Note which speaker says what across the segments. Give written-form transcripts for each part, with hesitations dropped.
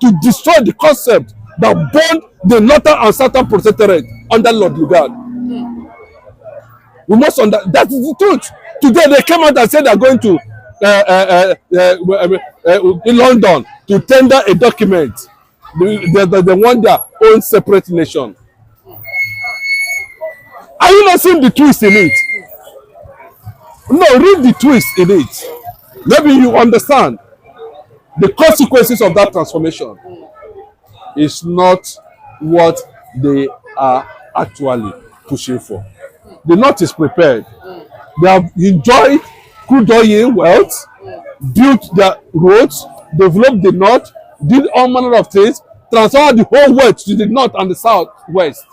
Speaker 1: to destroy the concept that bound the northern and southern protectorate under Lord Lugard. We must understand that is the truth. Today they came out and said they are going to in London to tender a document. They want their own separate nation. Are you not seeing the twist in it? No, read the twist in it. Maybe you understand the consequences of that transformation is not what they are actually pushing for. The North is prepared. They have enjoyed crude oil wealth, built their roads, developed the North, did all manner of things, transferred the whole wealth to the North and the Southwest.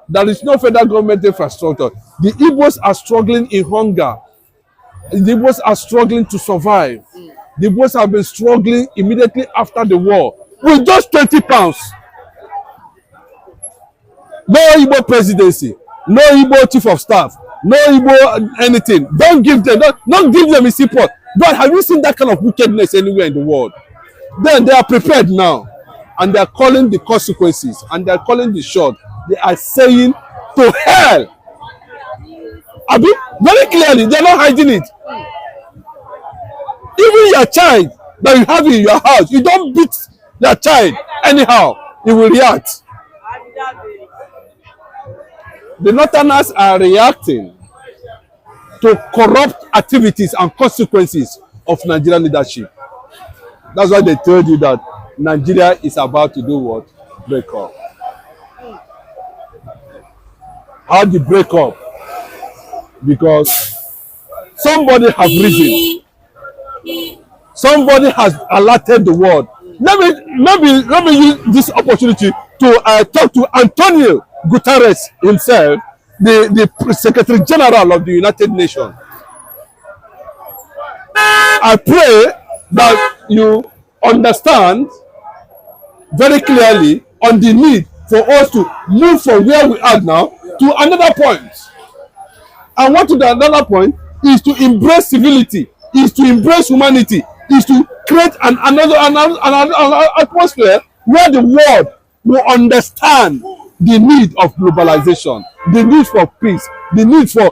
Speaker 1: There is no federal government infrastructure. The Igbos are struggling in hunger. The Igbos are struggling to survive. The Igbos have been struggling immediately after the war with just 20 pounds. No Igbo presidency, no Igbo chief of staff, no Igbo anything. Don't give them, don't give them a support. But have you seen that kind of wickedness anywhere in the world? Then they are prepared now, and they are calling the consequences, and they are calling the shot. They are saying to hell. Abi, very clearly, they are not hiding it. Even your child that you have in your house, you don't beat your child anyhow, he will react. The Northerners are reacting to corrupt activities and consequences of Nigerian leadership. That's why they told you that Nigeria is about to do what? Break up. How do you break up? Because somebody has risen. Somebody has alerted the world. Let me use this opportunity to talk to Antonio Guterres himself, the Secretary General of the United Nations. I pray that you understand very clearly on the need for us to move from where we are now to another point. And what to the another point is to embrace civility, is to embrace humanity, is to create another atmosphere where the world will understand the need of globalization, the need for peace, the need for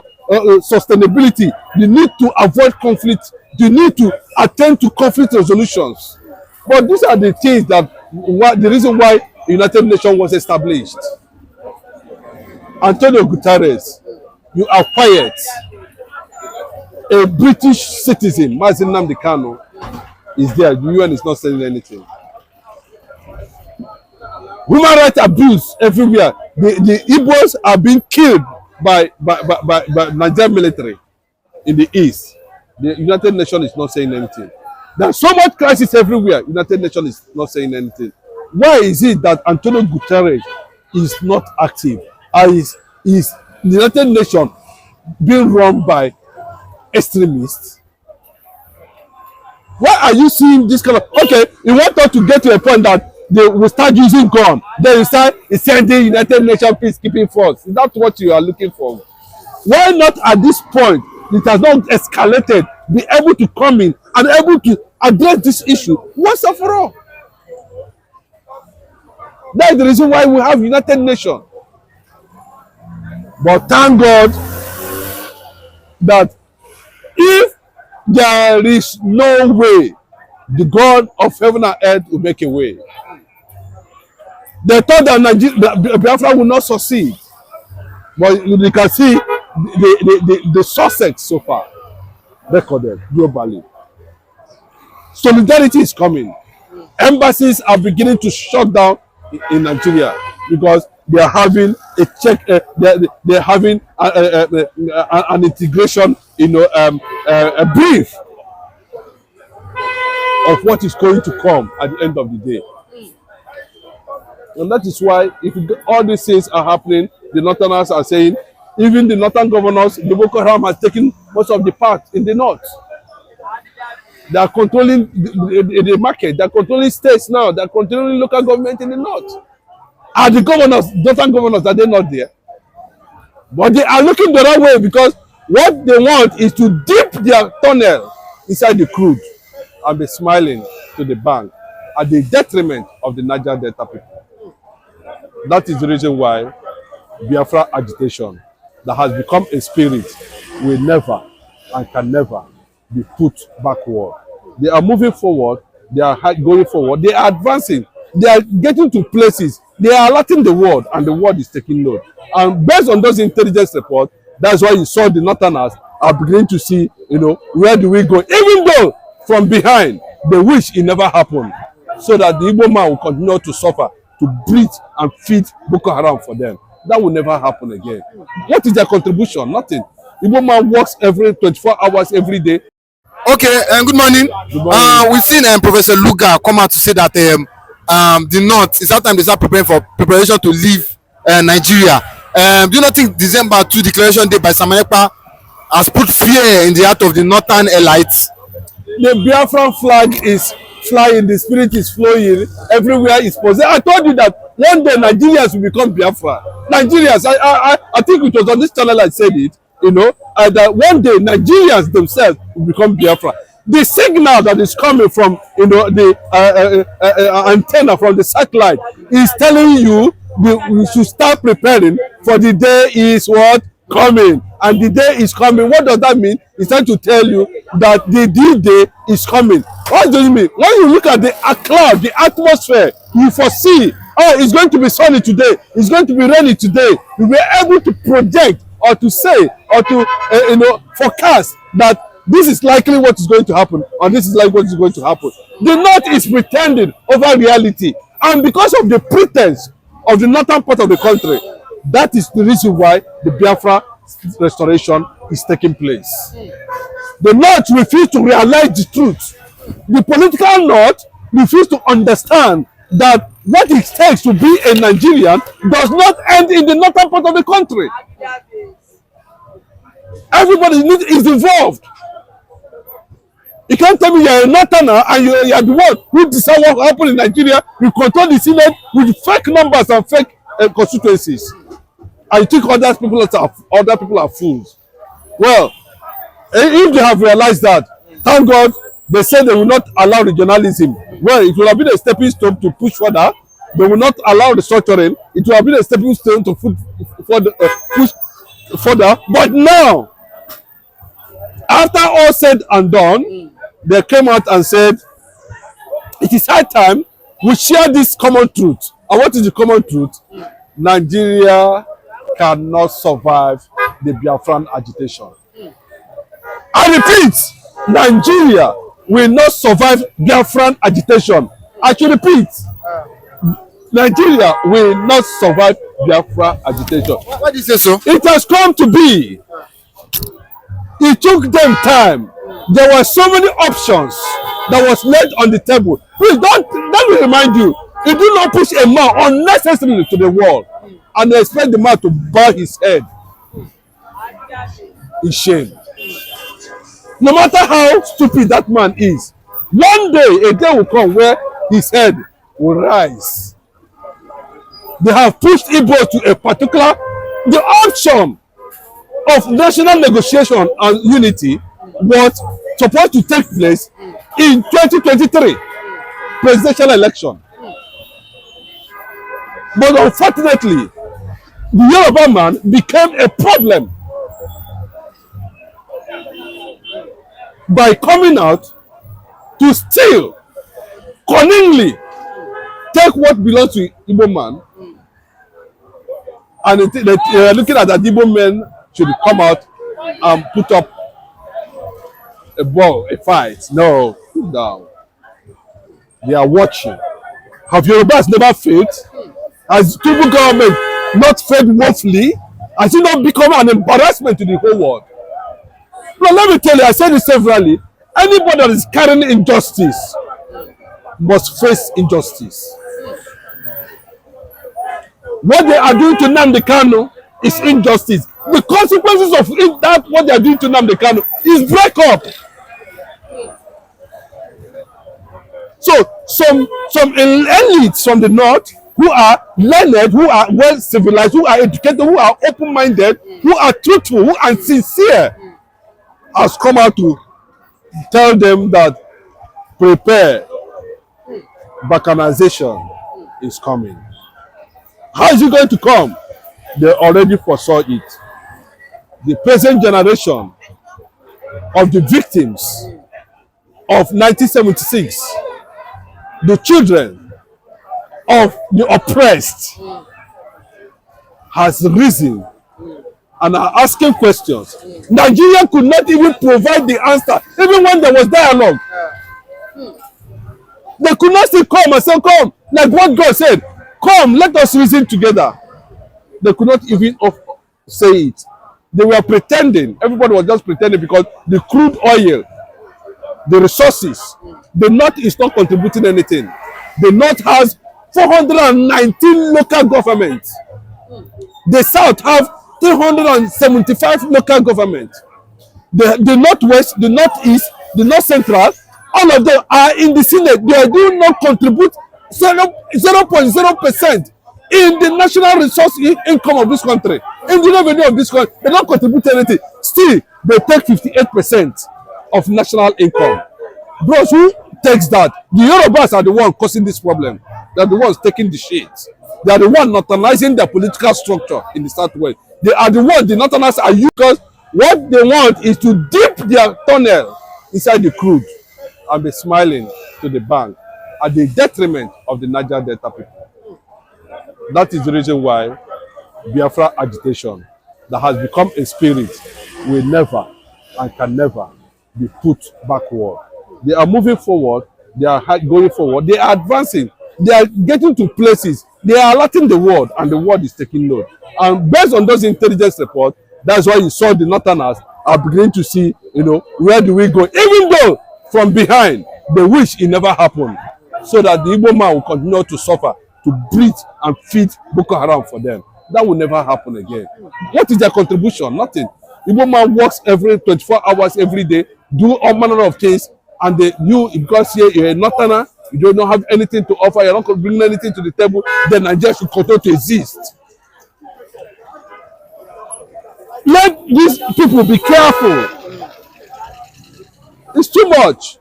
Speaker 1: sustainability, the need to avoid conflict, the need to attend to conflict resolutions. But these are the things that the reason why the United Nations was established. Antonio Guterres, you are quiet. A British citizen, Mazin Nnamdi Kanu, is there. The UN is not saying anything. Human rights abuse everywhere. The Igbos are being killed by Nigerian military in the east. The United Nations is not saying anything. There's so much crisis everywhere. United Nations is not saying anything. Why is it that Antonio Guterres is not active? Is the United Nations being run by extremists? Why are you seeing this kind of... Okay, you want us to get to a point that they will start using gun. Then you start sending United Nations peacekeeping force. Is that what you are looking for? Why not at this point, it has not escalated, be able to come in and able to address this issue once and for all? That is the reason why we have United Nations. But thank God that if there is no way, the God of heaven and earth will make a way. They thought that Biafran will not succeed. But you can see the success so far recorded globally. Solidarity is coming. Embassies are beginning to shut down in Nigeria because they are having a check. They're having an integration, a brief of what is going to come at the end of the day. And that is why, if all these things are happening, the Northerners are saying, even the Northern governors, the Boko Haram has taken most of the part in the North. They are controlling the market. They are controlling states now. They are controlling local government in the North. Are the governors, Northern governors, are they not there? But they are looking the right way because what they want is to dip their tunnel inside the crude and be smiling to the bank. at the detriment of the Niger Delta people. That is the reason why Biafra agitation that has become a spirit will never and can never be put backward. They are moving forward, they are going forward, they are advancing, they are getting to places, they are alerting the world, and the world is taking note. And based on those intelligence reports, that's why you saw the Northerners are beginning to see, where do we go? Even though from behind, they wish it never happened, so that the Igbo man will continue to suffer, to breathe and feed Boko Haram for them. That will never happen again. What is their contribution? Nothing. Igbo man works every 24 hours every day.
Speaker 2: Okay, good morning.
Speaker 1: Good morning.
Speaker 2: We've seen Professor Luga come out to say that the North, it's that time they start preparation to leave Nigeria. Do you not think December 2 declaration day by Samayepa has put fear in the heart of the northern elites?
Speaker 1: The Biafran flag is flying, the spirit is flowing, everywhere is possessed. I told you that one day Nigerians will become Biafra. Nigerians, I think it was on this channel I said it, that one day Nigerians themselves will become Biafra. The signal that is coming from the antenna from the satellite is telling you we should start preparing for the day is what? Coming. And the day is coming. What does that mean? It's trying to tell you that the D-Day is coming. What does it mean? When you look at the cloud, the atmosphere, you foresee, oh, it's going to be sunny today, it's going to be rainy today. You were able to project or to say or to forecast that this is likely what is going to happen, or this is like what is going to happen. The North is pretending over reality, and because of the pretense of the northern part of the country, that is the reason why the Biafra restoration is taking place. The North refuse to realize the truth. The political North refuse to understand that what it takes to be a Nigerian does not end in the northern part of the country. Everybody is involved. You can't tell me you're a northerner and you are the one who decide what happened in Nigeria. You control the Senate with fake numbers and fake constituencies. And you think other people are fools. Well, if they have realized that, thank God, they said they will not allow regionalism. Well, it will have been a stepping stone to push further. They will not allow restructuring. It will have been a stepping stone to push further. But now, after all said and done, they came out and said, it is high time we share this common truth. And what is the common truth? Nigeria cannot survive the Biafran agitation. I repeat, Nigeria will not survive Biafran agitation. I should repeat, Nigeria will not survive Biafra agitation.
Speaker 2: Why do you say so?
Speaker 1: It has come to be. It took them time. There were so many options that was laid on the table. Please let me remind you, you do not push a man unnecessarily to the wall and expect the man to bow his head in shame. No matter how stupid that man is, one day a day will come where his head will rise. They have pushed Igbos to a particular, the option of national negotiation and unity was supposed to take place in 2023 presidential election. But unfortunately, the Yoruba man became a problem by coming out to steal, cunningly take what belongs to Igbo man, and they are looking at that Igbo men should come out and put up a fight. No, put down. They are watching. Have Yorubas never failed? Has Tinubu government not failed woefully? Has it not become an embarrassment to the whole world? Now let me tell you, I said it severally, anybody that is carrying injustice must face injustice. What they are doing to Nnamdi Kanu is injustice. The consequences of that, what they are doing to Nnamdi Kanu, is breakup. So some elites from the north who are learned, who are well civilized, who are educated, who are open-minded, who are truthful, who are sincere, has come out to tell them that prepare. balkanization is coming. How is it going to come? They already foresaw it. The present generation of the victims of 1976, the children of the oppressed, has risen and are asking questions. Nigeria could not even provide the answer, even when there was dialogue. They could not still come and say, come, like what God said, come, let us reason together. They could not even say it. They were pretending. Everybody was just pretending because the crude oil, the resources, the North is not contributing anything. The North has 419 local governments. The South have 375 local governments. The Northwest, the Northeast, the North Central, all of them are in the Senate. They do not contribute 0.0% in the national resource income of this country, in the revenue of this country. They don't contribute anything. Still, they take 58% of national income. Bros, who takes that? The Yorubas are the ones causing this problem. They are the ones taking the shit. They are the ones nationalizing their political structure in the Southwest. They are the ones, the Northerners are used, because what they want is to dip their tunnel inside the crude and be smiling to the bank at the detriment of the Niger Delta people. That is the reason why Biafra agitation that has become a spirit will never and can never be put backward. They are moving forward, they are going forward, they are advancing, they are getting to places, they are alerting the world, and the world is taking note. And based on those intelligence reports, that's why you saw the Northerners are beginning to see, where do we go? Even though from behind, they wish it never happened, so that the Igbo man will continue to suffer, to breathe and feed Boko Haram for them. That will never happen again. What is their contribution? Nothing. Igbo man works every 24 hours every day, do all manner of things, and because you're a Northerner, you do not have anything to offer, you're not bringing anything to the table, then Nigeria should continue to exist. Let these people be careful. It's too much.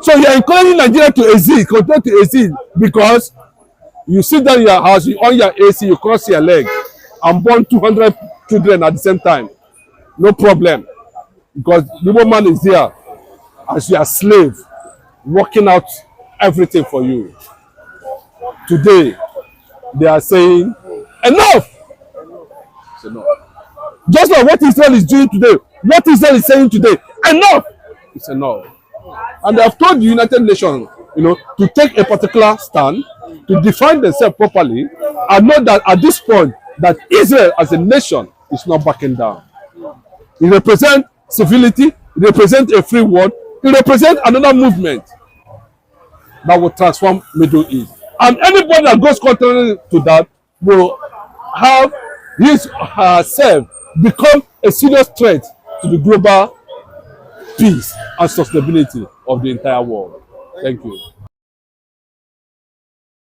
Speaker 1: So you're encouraging Nigeria to exist, continue to exist, because you sit down in your house, you on your AC, you cross your leg, and born 200 children at the same time. No problem. Because the woman is there as your slave, working out everything for you. Today, they are saying, enough! It's enough. Just like what Israel is doing today, what Israel is saying today, enough! It's enough. And they have told the United Nations, to take a particular stand, to define themselves properly, and know that at this point, that Israel as a nation is not backing down. It represents civility, it represents a free world, it represents another movement that will transform Middle East. And anybody that goes contrary to that will have his herself become a serious threat to the global peace and sustainability of the entire world. Thank you.